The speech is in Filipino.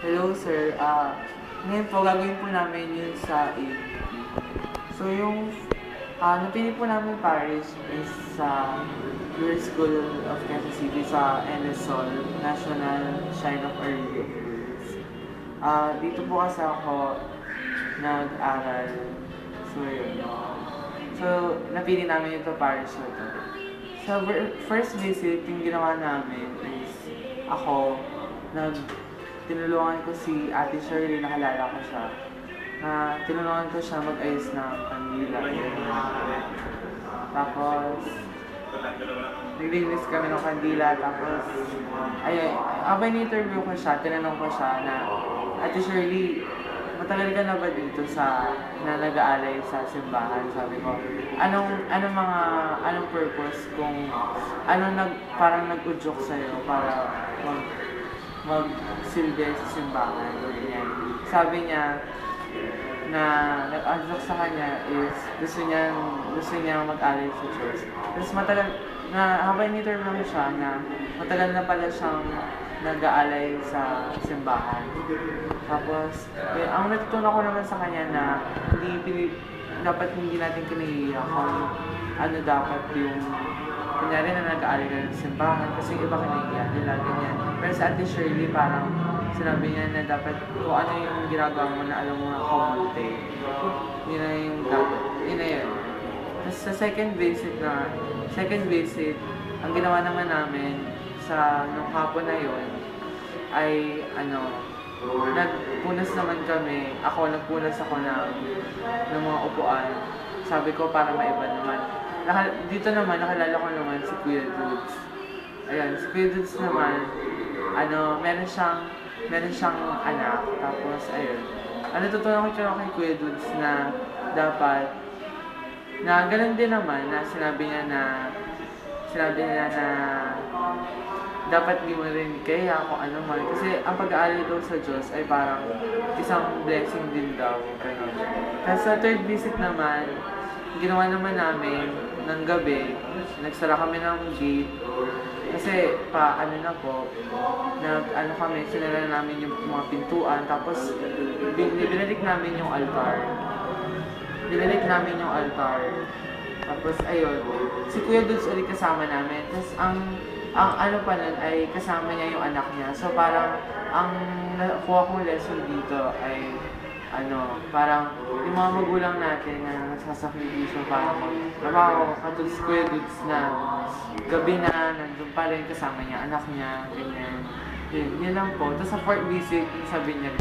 Hello sir, ngayon po gagawin po namin yun sa APP. So yung napili po namin parish is sa Pure School of Quezon City sa NSOL, National Shrine of Our Lady of Lourdes. Dito po kasi ako nag-aral. So yun. So napili namin ito parish na to. Sa first visit, yung ginawa namin is ako nag tinulungan ko si Ate Shirley, nakalala ko siya, na tinulungan ko siya mag-ayos ng kandila. Tapos, naglinis kami ng kandila, tapos, ayun, abay ni-interview ko siya, tinanong ko siya na, Ate Shirley, matagal ka na ba dito na nag-aalay sa simbahan? Sabi ko, anong purpose kung, parang nag-udyok sa'yo para magsilbi sa simbahan, ganyan. Sabi niya na nag-unlock sa kanya is gusto niya mag-alay sa church. Tapos matagal na habang in-interview lang siya na matagal na pala siyang nag-aalay sa simbahan. Tapos ang natutunan ko naman sa kanya na dapat hindi natin kinahiya kung ano dapat yung kunyari na nag-aalay ka ng simbahan kasi iba kinahiya nila, ganyan. Pero sa Ate Shirley parang sinabi niya na dapat kung ano yung ginagawa mo na alam mo na kamunti. Yun na yung dapat. Yun na yun. Tapos sa second visit, ang ginawa naman namin nung hapon na yun ay nagpunas naman kami. Nagpunas ako ng mga upuan. Sabi ko para maiba naman. Dito naman, nakalala ko naman si Kuya Dudes. Ayan, si Kuya Dudes naman, meron siyang anak. Tapos, ayun. Tutunan ko kay Kuya Dudes na dapat, na ganun din naman, na sinabi niya na dapat di mo rin kaya kung ano man. Kasi ang pag-aalay daw sa Diyos ay parang isang blessing din daw. Ganun. Tapos sa third visit naman, ginawa naman namin ng gabi, nagsara kami ng gate. Kasi sinara namin yung mga pintuan, tapos binalik namin yung altar. Tapos ayun, si Kuya Dudes ulit kasama namin. Tapos ang pa nun ay kasama niya yung anak niya. So parang ang nakuha kong lesson dito ay parang yung mga magulang natin na nagsasakripisyo para makakatulad si Kuya Dudes na gabi na nandun pa rin kasama niya, anak niya, ganyan. Yun lang po. Tapos sa fourth visit, sabi niya,